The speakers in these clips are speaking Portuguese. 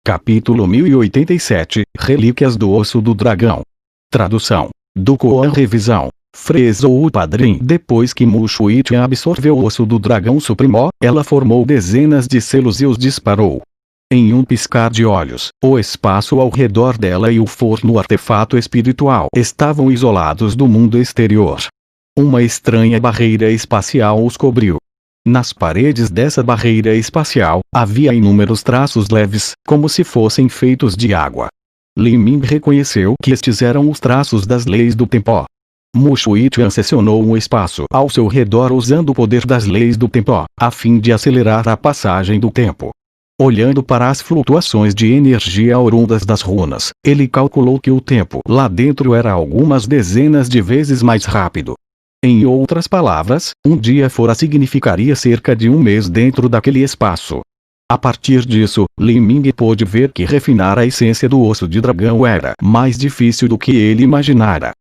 Capítulo 1087, Relíquias do Osso do Dragão. Tradução. Do Koan Revisão. Fresou o Padrim. Depois que Mushuitian absorveu o Osso do Dragão Supremo, ela formou dezenas de selos e os disparou. Em um piscar de olhos, o espaço ao redor dela e o forno artefato espiritual estavam isolados do mundo exterior. Uma estranha barreira espacial os cobriu. Nas paredes dessa barreira espacial, havia inúmeros traços leves, como se fossem feitos de água. Li Ming reconheceu que estes eram os traços das leis do tempo. Mushuitian seccionou o espaço ao seu redor usando o poder das leis do tempo, a fim de acelerar a passagem do tempo. Olhando para as flutuações de energia oriundas das runas, ele calculou que o tempo lá dentro era algumas dezenas de vezes mais rápido. Em outras palavras, um dia fora significaria cerca de um mês dentro daquele espaço. A partir disso, Li Ming pôde ver que refinar a essência do osso de dragão era mais difícil do que ele imaginara.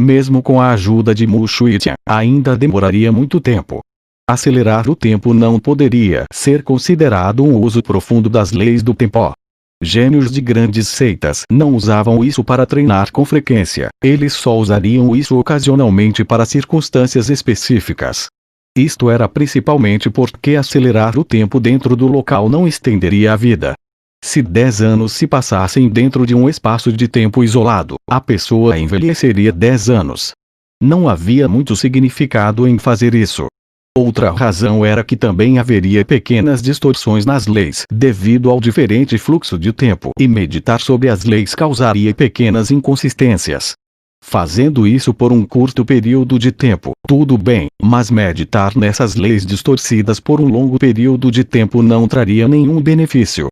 Mesmo com a ajuda de Mushuitian, ainda demoraria muito tempo. Acelerar o tempo não poderia ser considerado um uso profundo das leis do tempo. Gênios de grandes seitas não usavam isso para treinar com frequência, eles só usariam isso ocasionalmente para circunstâncias específicas. Isto era principalmente porque acelerar o tempo dentro do local não estenderia a vida. Se 10 anos se passassem dentro de um espaço de tempo isolado, a pessoa envelheceria 10 anos. Não havia muito significado em fazer isso. Outra razão era que também haveria pequenas distorções nas leis devido ao diferente fluxo de tempo e meditar sobre as leis causaria pequenas inconsistências. Fazendo isso por um curto período de tempo, tudo bem, mas meditar nessas leis distorcidas por um longo período de tempo não traria nenhum benefício.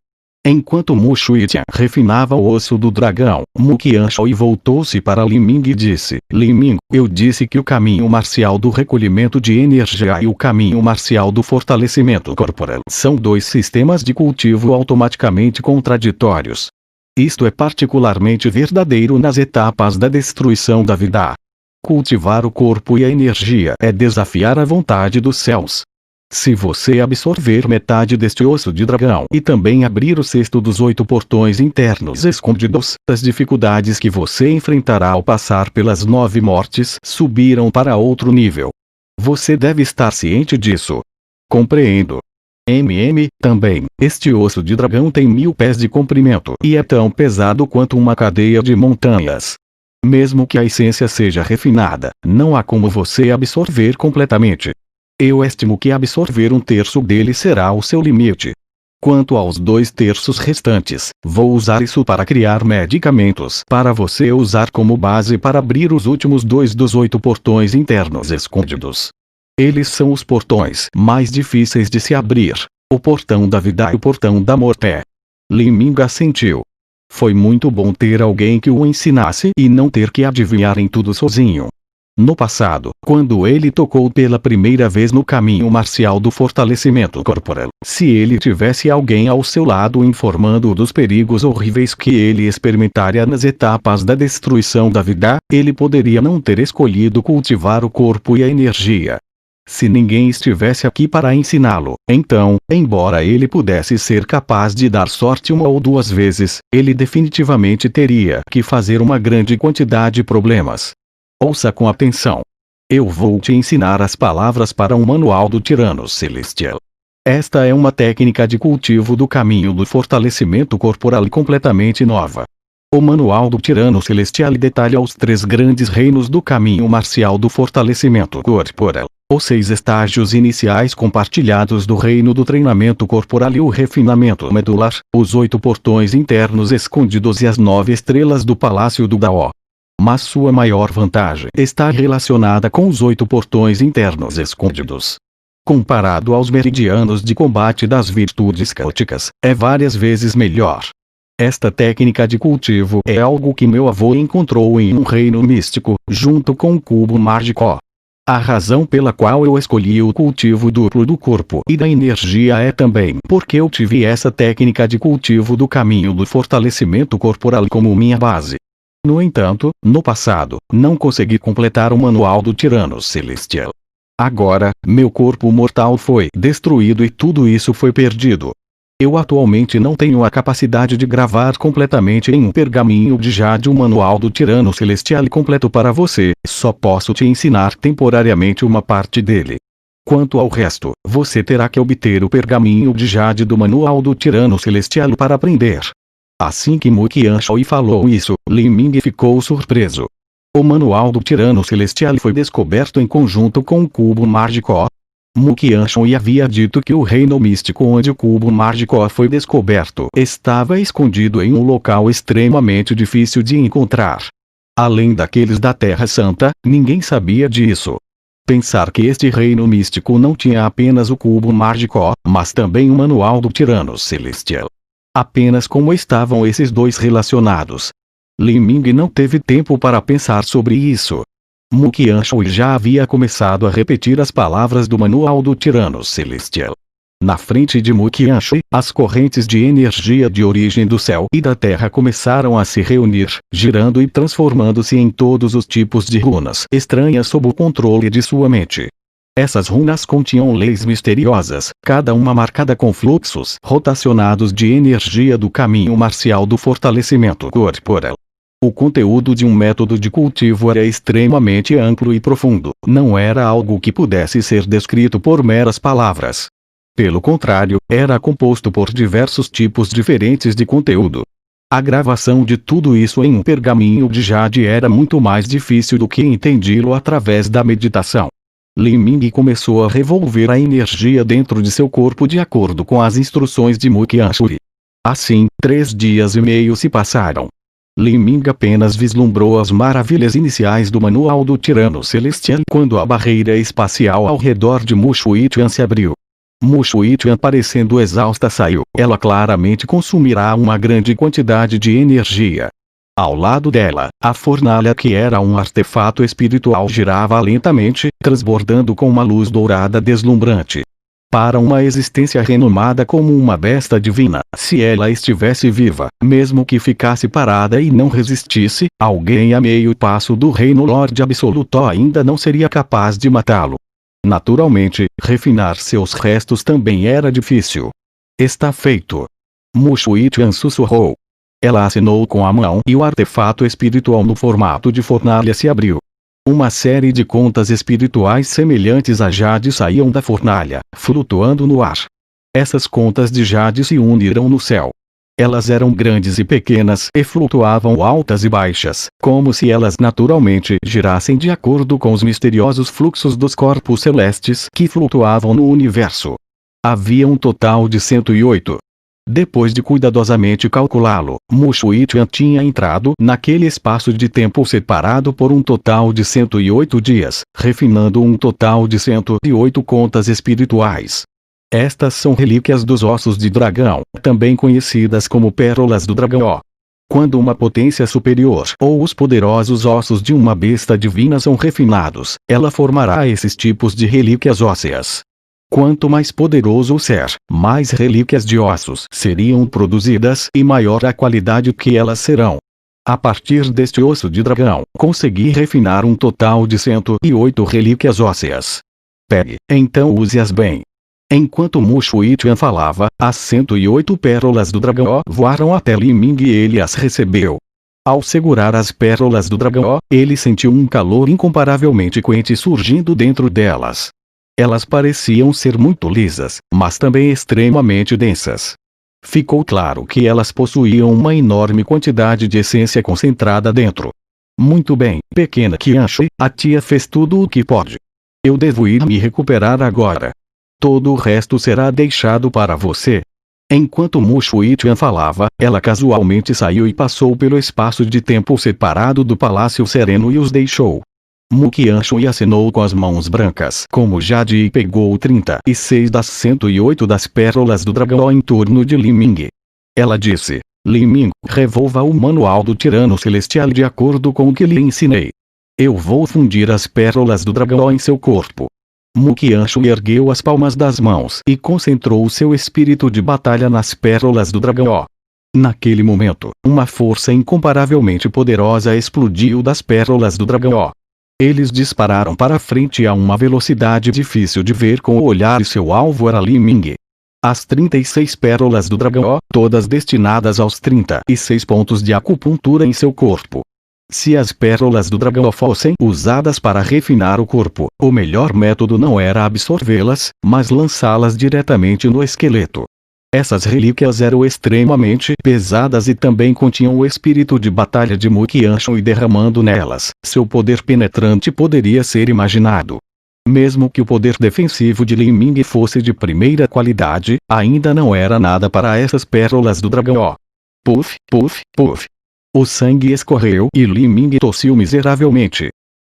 Enquanto Mushuitian refinava o osso do dragão, Mu Qianshui voltou-se para Li Ming e disse: Li Ming, eu disse que o caminho marcial do recolhimento de energia e o caminho marcial do fortalecimento corporal são dois sistemas de cultivo automaticamente contraditórios. Isto é particularmente verdadeiro nas etapas da destruição da vida. Cultivar o corpo e a energia é desafiar a vontade dos céus. Se você absorver metade deste osso de dragão e também abrir o sexto dos 8 portões internos escondidos, as dificuldades que você enfrentará ao passar pelas 9 mortes subirão para outro nível. Você deve estar ciente disso. Compreendo. Também, este osso de dragão tem 1000 pés de comprimento e é tão pesado quanto uma cadeia de montanhas. Mesmo que a essência seja refinada, não há como você absorver completamente. Eu estimo que absorver 1/3 dele será o seu limite. Quanto aos 2/3 restantes, vou usar isso para criar medicamentos para você usar como base para abrir os últimos 2 dos 8 portões internos escondidos. Eles são os portões mais difíceis de se abrir: o portão da vida e o portão da morte. Li Ming assentiu. Foi muito bom ter alguém que o ensinasse e não ter que adivinhar em tudo sozinho. No passado, quando ele tocou pela primeira vez no caminho marcial do fortalecimento corporal, se ele tivesse alguém ao seu lado informando-o dos perigos horríveis que ele experimentaria nas etapas da destruição da vida, ele poderia não ter escolhido cultivar o corpo e a energia. Se ninguém estivesse aqui para ensiná-lo, então, embora ele pudesse ser capaz de dar sorte 1 ou 2 vezes, ele definitivamente teria que fazer uma grande quantidade de problemas. Ouça com atenção. Eu vou te ensinar as palavras para um manual do Tirano Celestial. Esta é uma técnica de cultivo do caminho do fortalecimento corporal completamente nova. O manual do Tirano Celestial detalha os 3 grandes reinos do caminho marcial do fortalecimento corporal, os 6 estágios iniciais compartilhados do reino do treinamento corporal e o refinamento medular, os 8 portões internos escondidos e as 9 estrelas do Palácio do Dao. Mas sua maior vantagem está relacionada com os 8 portões internos escondidos. Comparado aos meridianos de combate das virtudes caóticas, é várias vezes melhor. Esta técnica de cultivo é algo que meu avô encontrou em um reino místico, junto com um cubo mágico. A razão pela qual eu escolhi o cultivo duplo do corpo e da energia é também porque eu tive essa técnica de cultivo do caminho do fortalecimento corporal como minha base. No entanto, no passado, não consegui completar o manual do Tirano Celestial. Agora, meu corpo mortal foi destruído e tudo isso foi perdido. Eu atualmente não tenho a capacidade de gravar completamente em um pergaminho de jade o manual do Tirano Celestial completo para você, só posso te ensinar temporariamente uma parte dele. Quanto ao resto, você terá que obter o pergaminho de jade do manual do Tirano Celestial para aprender. Assim que Mu Qianshui falou isso, Li Ming ficou surpreso. O manual do Tirano Celestial foi descoberto em conjunto com o cubo mágico. Mu Qianshui havia dito que o reino místico onde o cubo mágico foi descoberto estava escondido em um local extremamente difícil de encontrar. Além daqueles da Terra Santa, ninguém sabia disso. Pensar que este reino místico não tinha apenas o cubo mágico, mas também o manual do Tirano Celestial. Apenas como estavam esses dois relacionados. Li Ming não teve tempo para pensar sobre isso. Mu Qianshui já havia começado a repetir as palavras do manual do Tirano Celestial. Na frente de Mu Qianshui, as correntes de energia de origem do céu e da terra começaram a se reunir, girando e transformando-se em todos os tipos de runas estranhas sob o controle de sua mente. Essas runas continham leis misteriosas, cada uma marcada com fluxos rotacionados de energia do caminho marcial do fortalecimento corporal. O conteúdo de um método de cultivo era extremamente amplo e profundo, não era algo que pudesse ser descrito por meras palavras. Pelo contrário, era composto por diversos tipos diferentes de conteúdo. A gravação de tudo isso em um pergaminho de jade era muito mais difícil do que entendê-lo através da meditação. Li Ming começou a revolver a energia dentro de seu corpo de acordo com as instruções de Mu Qianshui. Assim, 3 dias e meio se passaram. Li Ming apenas vislumbrou as maravilhas iniciais do manual do Tirano Celestial quando a barreira espacial ao redor de Mu Shuitian se abriu. Mu Shuitian, parecendo exausta, saiu. Ela claramente consumirá uma grande quantidade de energia. Ao lado dela, a fornalha, que era um artefato espiritual, girava lentamente, transbordando com uma luz dourada deslumbrante. Para uma existência renomada como uma besta divina, se ela estivesse viva, mesmo que ficasse parada e não resistisse, alguém a meio passo do Reino Lorde Absoluto ainda não seria capaz de matá-lo. Naturalmente, refinar seus restos também era difícil. Está feito. Mu Shuitian sussurrou. Ela assinou com a mão e o artefato espiritual no formato de fornalha se abriu. Uma série de contas espirituais semelhantes a jade saíam da fornalha, flutuando no ar. Essas contas de jade se uniram no céu. Elas eram grandes e pequenas e flutuavam altas e baixas, como se elas naturalmente girassem de acordo com os misteriosos fluxos dos corpos celestes que flutuavam no universo. Havia um total de 108. Depois de cuidadosamente calculá-lo, Mu Shuitian tinha entrado naquele espaço de tempo separado por um total de 108 dias, refinando um total de 108 contas espirituais. Estas são relíquias dos ossos de dragão, também conhecidas como pérolas do dragão. Quando uma potência superior ou os poderosos ossos de uma besta divina são refinados, ela formará esses tipos de relíquias ósseas. Quanto mais poderoso o ser, mais relíquias de ossos seriam produzidas e maior a qualidade que elas serão. A partir deste osso de dragão, consegui refinar um total de 108 relíquias ósseas. Pegue, então use-as bem. Enquanto Mu Shuitian falava, as 108 pérolas do dragão voaram até Li Ming e ele as recebeu. Ao segurar as pérolas do dragão, ele sentiu um calor incomparavelmente quente surgindo dentro delas. Elas pareciam ser muito lisas, mas também extremamente densas. Ficou claro que elas possuíam uma enorme quantidade de essência concentrada dentro. Muito bem, pequena Qianshui, a tia fez tudo o que pode. Eu devo ir me recuperar agora. Todo o resto será deixado para você. Enquanto Mu Shuitian falava, ela casualmente saiu e passou pelo espaço de tempo separado do Palácio Sereno e os deixou. Mu Qianshui assinou com as mãos brancas como jade e pegou 36 das 108 das pérolas do dragão em torno de Li Ming. Ela disse: Li Ming, revolva o manual do Tirano Celestial de acordo com o que lhe ensinei. Eu vou fundir as pérolas do dragão em seu corpo. Mu Qianshui ergueu as palmas das mãos e concentrou seu espírito de batalha nas pérolas do dragão. Naquele momento, uma força incomparavelmente poderosa explodiu das pérolas do dragão. Eles dispararam para frente a uma velocidade difícil de ver com o olhar e seu alvo era Li Ming. As 36 pérolas do dragão, todas destinadas aos 36 pontos de acupuntura em seu corpo. Se as pérolas do dragão fossem usadas para refinar o corpo, o melhor método não era absorvê-las, mas lançá-las diretamente no esqueleto. Essas relíquias eram extremamente pesadas e também continham o espírito de batalha de Mu Qianshu, e derramando nelas, seu poder penetrante poderia ser imaginado. Mesmo que o poder defensivo de Lin Ming fosse de primeira qualidade, ainda não era nada para essas pérolas do dragão. Puff, puff, puff. O sangue escorreu e Lin Ming tossiu miseravelmente.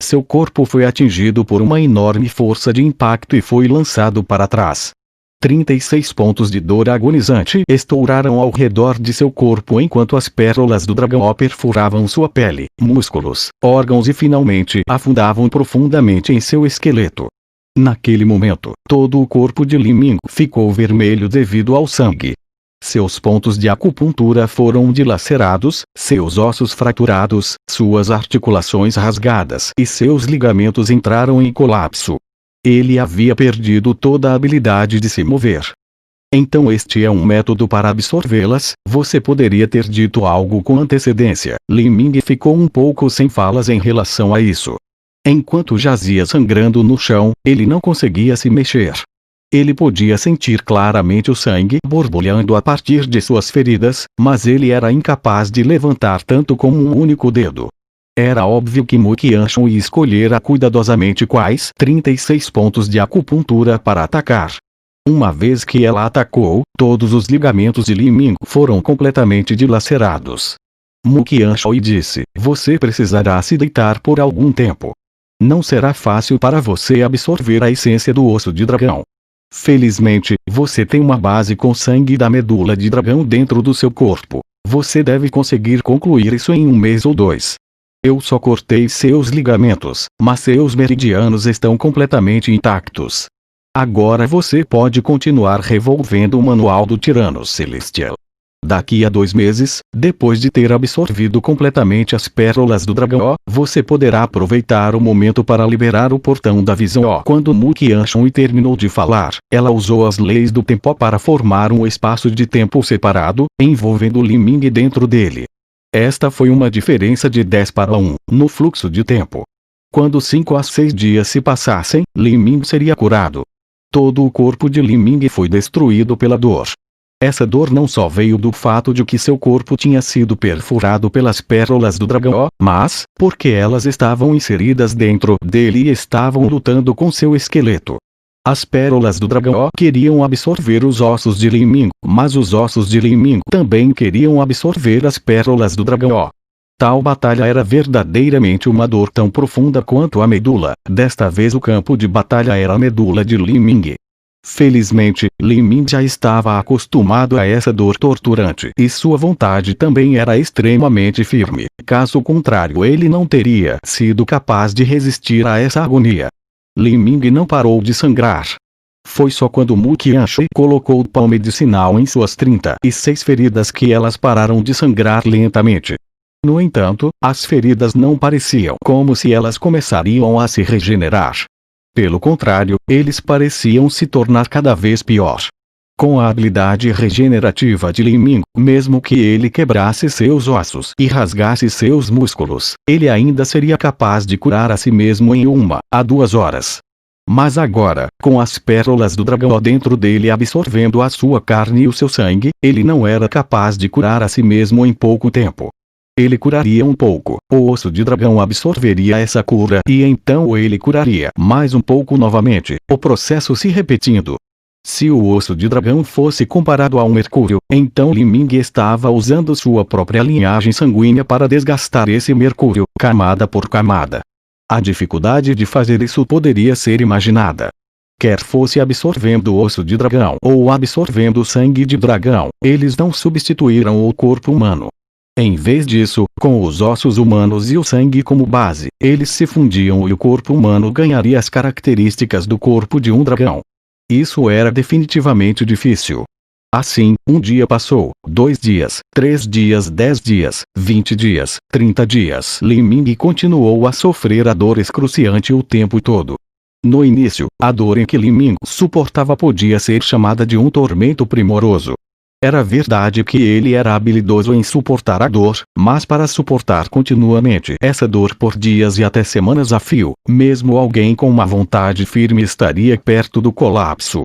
Seu corpo foi atingido por uma enorme força de impacto e foi lançado para trás. 36 pontos de dor agonizante estouraram ao redor de seu corpo enquanto as pérolas do dragão perfuravam sua pele, músculos, órgãos e finalmente afundavam profundamente em seu esqueleto. Naquele momento, todo o corpo de Lin Ming ficou vermelho devido ao sangue. Seus pontos de acupuntura foram dilacerados, seus ossos fraturados, suas articulações rasgadas e seus ligamentos entraram em colapso. Ele havia perdido toda a habilidade de se mover. Então este é um método para absorvê-las, você poderia ter dito algo com antecedência. Lin Ming ficou um pouco sem falas em relação a isso. Enquanto jazia sangrando no chão, ele não conseguia se mexer. Ele podia sentir claramente o sangue borbulhando a partir de suas feridas, mas ele era incapaz de levantar tanto como um único dedo. Era óbvio que Mu Qianshu ia escolher cuidadosamente quais 36 pontos de acupuntura para atacar. Uma vez que ela atacou, todos os ligamentos de Lin Ming foram completamente dilacerados. Mu Qianshu disse: você precisará se deitar por algum tempo. Não será fácil para você absorver a essência do osso de dragão. Felizmente, você tem uma base com sangue da medula de dragão dentro do seu corpo. Você deve conseguir concluir isso em um mês ou 2. Eu só cortei seus ligamentos, mas seus meridianos estão completamente intactos. Agora você pode continuar revolvendo o manual do Tirano Celestial. Daqui a 2 meses, depois de ter absorvido completamente as pérolas do dragão, você poderá aproveitar o momento para liberar o portão da visão. Quando Mu Qianshu terminou de falar, ela usou as leis do tempo para formar um espaço de tempo separado, envolvendo Lin Ming dentro dele. Esta foi uma diferença de 10 para 1, no fluxo de tempo. Quando 5 a 6 dias se passassem, Lin Ming seria curado. Todo o corpo de Lin Ming foi destruído pela dor. Essa dor não só veio do fato de que seu corpo tinha sido perfurado pelas pérolas do dragão, mas porque elas estavam inseridas dentro dele e estavam lutando com seu esqueleto. As pérolas do dragão queriam absorver os ossos de Lin Ming, mas os ossos de Lin Ming também queriam absorver as pérolas do dragão. Tal batalha era verdadeiramente uma dor tão profunda quanto a medula. Desta vez o campo de batalha era a medula de Lin Ming. Felizmente, Lin Ming já estava acostumado a essa dor torturante e sua vontade também era extremamente firme. Caso contrário, ele não teria sido capaz de resistir a essa agonia. Lin Ming não parou de sangrar. Foi só quando Mu Qianshu colocou o pó medicinal em suas 36 feridas que elas pararam de sangrar lentamente. No entanto, as feridas não pareciam como se elas começariam a se regenerar. Pelo contrário, eles pareciam se tornar cada vez pior. Com a habilidade regenerativa de Lin Ming, mesmo que ele quebrasse seus ossos e rasgasse seus músculos, ele ainda seria capaz de curar a si mesmo em 1 a 2 horas. Mas agora, com as pérolas do dragão dentro dele absorvendo a sua carne e o seu sangue, ele não era capaz de curar a si mesmo em pouco tempo. Ele curaria um pouco, o osso de dragão absorveria essa cura e então ele curaria mais um pouco novamente, o processo se repetindo. Se o osso de dragão fosse comparado a um mercúrio, então Lin Ming estava usando sua própria linhagem sanguínea para desgastar esse mercúrio, camada por camada. A dificuldade de fazer isso poderia ser imaginada. Quer fosse absorvendo o osso de dragão ou absorvendo o sangue de dragão, eles não substituíram o corpo humano. Em vez disso, com os ossos humanos e o sangue como base, eles se fundiam e o corpo humano ganharia as características do corpo de um dragão. Isso era definitivamente difícil. Assim, um dia passou, 2 dias, 3 dias, 10 dias, 20 dias, 30 dias. Lin Ming continuou a sofrer a dor excruciante o tempo todo. No início, a dor em que Li Ming suportava podia ser chamada de um tormento primoroso. Era verdade que ele era habilidoso em suportar a dor, mas para suportar continuamente essa dor por dias e até semanas a fio, mesmo alguém com uma vontade firme estaria perto do colapso.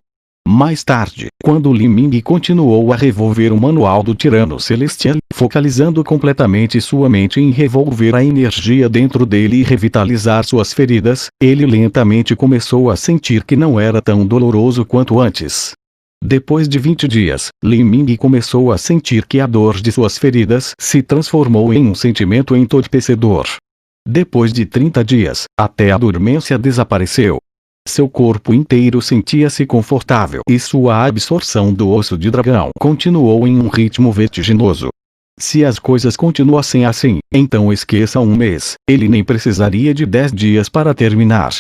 Mais tarde, quando Li Ming continuou a revolver o manual do Tirano Celestial, focalizando completamente sua mente em revolver a energia dentro dele e revitalizar suas feridas, ele lentamente começou a sentir que não era tão doloroso quanto antes. Depois de 20 dias, Li Ming começou a sentir que a dor de suas feridas se transformou em um sentimento entorpecedor. Depois de 30 dias, até a dormência desapareceu. Seu corpo inteiro sentia-se confortável e sua absorção do osso de dragão continuou em um ritmo vertiginoso. Se as coisas continuassem assim, então esqueça um mês, ele nem precisaria de 10 dias para terminar.